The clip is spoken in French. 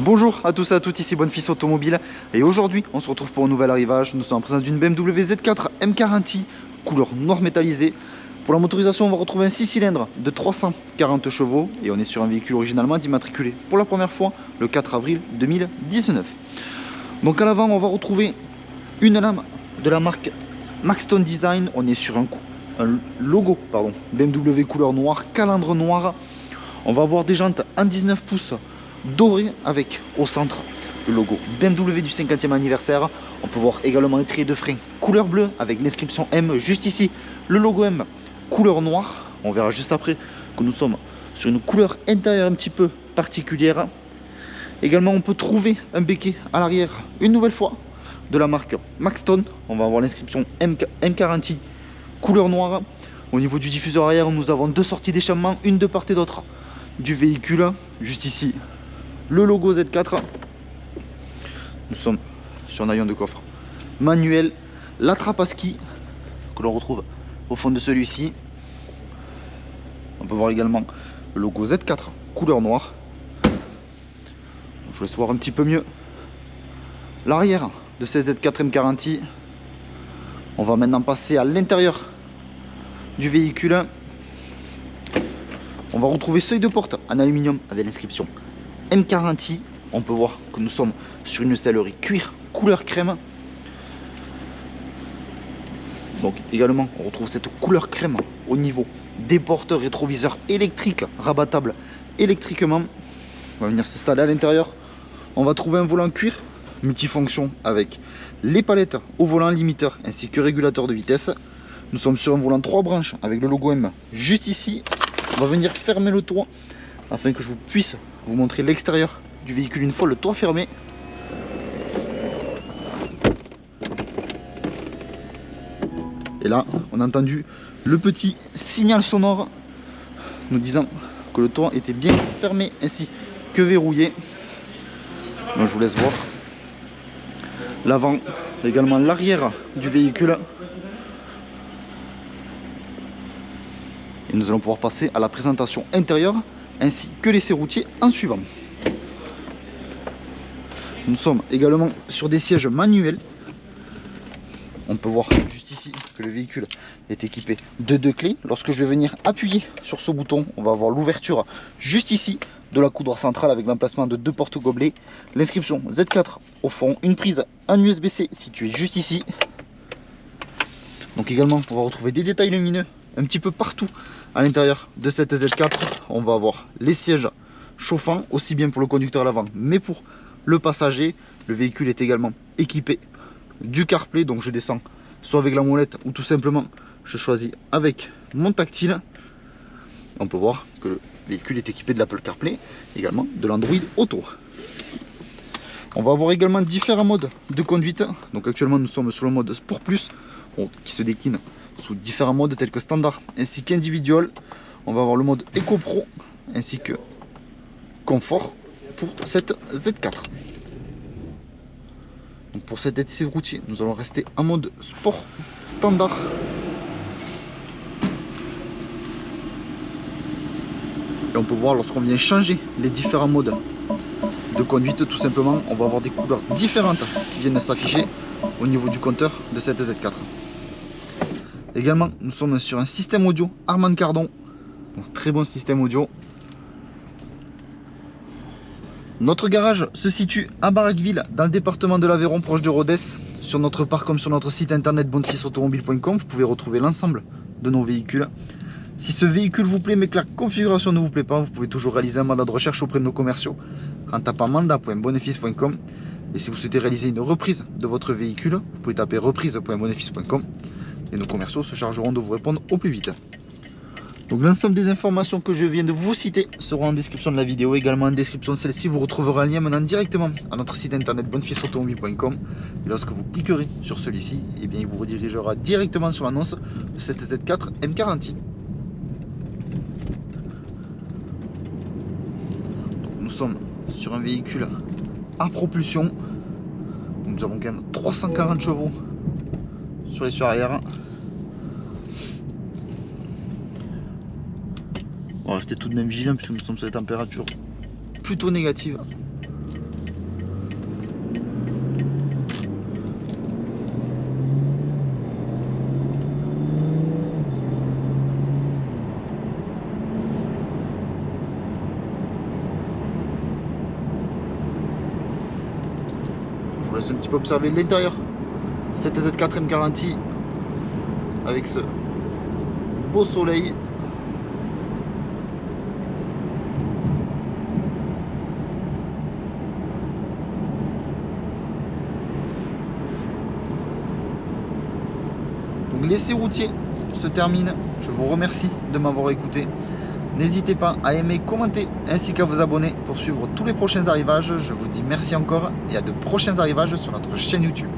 Bonjour à tous et à toutes, ici Bonne Fils Automobile et aujourd'hui on se retrouve pour un nouvel arrivage. Nous sommes en présence d'une BMW Z4 M40i couleur noir métallisé. Pour la motorisation on va retrouver un 6 cylindres de 340 chevaux et on est sur un véhicule originalement immatriculé pour la première fois le 4 avril 2019. Donc à l'avant on va retrouver une lame de la marque Maxton Design. On est sur un logo BMW couleur noire, calandre noir. On va avoir des jantes en 19 pouces doré avec au centre le logo BMW du 50e anniversaire. On peut voir également les traits de frein couleur bleue avec l'inscription M juste ici, le logo M couleur noire. On verra juste après que nous sommes sur une couleur intérieure un petit peu particulière. Également on peut trouver un béquet à l'arrière une nouvelle fois de la marque Maxton. On va avoir l'inscription M40i couleur noire. Au niveau du diffuseur arrière nous avons deux sorties d'échappement, une de part et d'autre du véhicule. Juste ici le logo Z4. Nous sommes sur un haillon de coffre manuel, la trappe à ski que l'on retrouve au fond de celui-ci. On peut voir également le logo Z4 couleur noire. Je vous laisse voir un petit peu mieux l'arrière de ces Z4 M40i. On va maintenant passer à l'intérieur du véhicule. On va retrouver seuil de porte en aluminium avec l'inscription M40i. On peut voir que nous sommes sur une sellerie cuir couleur crème. Donc également on retrouve cette couleur crème au niveau des portes rétroviseurs électriques rabattables électriquement. On va venir s'installer à l'intérieur. On va trouver un volant cuir multifonction avec les palettes au volant, limiteur ainsi que régulateur de vitesse. Nous sommes sur un volant 3 branches avec le logo M juste ici. On va venir fermer le toit afin que je puisse vous montrer l'extérieur du véhicule une fois le toit fermé. Et là on a entendu le petit signal sonore nous disant que le toit était bien fermé ainsi que verrouillé. Donc je vous laisse voir l'avant, également l'arrière du véhicule. Et nous allons pouvoir passer à la présentation intérieure ainsi que l'essai routier en suivant. Nous sommes également sur des sièges manuels. On peut voir juste ici que le véhicule est équipé de deux clés. Lorsque je vais venir appuyer sur ce bouton, on va avoir l'ouverture juste ici de la coudoir centrale avec l'emplacement de deux portes gobelets. L'inscription Z4 au fond, une prise en USB-C située juste ici. Donc également on va retrouver des détails lumineux un petit peu partout à l'intérieur de cette Z4. On va avoir les sièges chauffants aussi bien pour le conducteur à l'avant mais pour le passager. Le véhicule est également équipé du CarPlay, donc je descends soit avec la molette ou tout simplement je choisis avec mon tactile. On peut voir que le véhicule est équipé de l'Apple CarPlay, également de l'Android Auto. On va avoir également différents modes de conduite. Donc actuellement nous sommes sur le mode Sport Plus qui se décline sous différents modes tels que standard ainsi qu'individuel. On va avoir le mode Eco Pro ainsi que confort pour cette Z4. Donc pour cet essai routier, nous allons rester en mode sport standard. Et on peut voir lorsqu'on vient changer les différents modes de conduite, tout simplement, on va avoir des couleurs différentes qui viennent s'afficher au niveau du compteur de cette Z4. Également, nous sommes sur un système audio Harman Kardon, donc très bon système audio. Notre garage se situe à Barraqueville, dans le département de l'Aveyron, proche de Rodez. Sur notre parc comme sur notre site internet bonnefilsautomobile.com, vous pouvez retrouver l'ensemble de nos véhicules. Si ce véhicule vous plaît mais que la configuration ne vous plaît pas, vous pouvez toujours réaliser un mandat de recherche auprès de nos commerciaux en tapant mandat.bonnefils.com. Et si vous souhaitez réaliser une reprise de votre véhicule, vous pouvez taper reprise.bonnefils.com et nos commerciaux se chargeront de vous répondre au plus vite. Donc l'ensemble des informations que je viens de vous citer seront en description de la vidéo. Également en description de celle-ci, vous retrouverez un lien menant directement à notre site internet bonnefilsautomobile.com. Et lorsque vous cliquerez sur celui-ci, eh bien, il vous redirigera directement sur l'annonce de cette Z4 M40i. Donc, nous sommes sur un véhicule à propulsion. Donc, nous avons quand même 340 chevaux sur les suies arrière. On va rester tout de même vigilant puisque nous sommes sur des températures plutôt négatives. laisse un petit peu observer l'intérieur. Cette Z4 M40 avec ce beau soleil. Donc l'essai routier se termine. Je vous remercie de m'avoir écouté. N'hésitez pas à aimer, commenter ainsi qu'à vous abonner pour suivre tous les prochains arrivages. Je vous dis merci encore et à de prochains arrivages sur notre chaîne YouTube.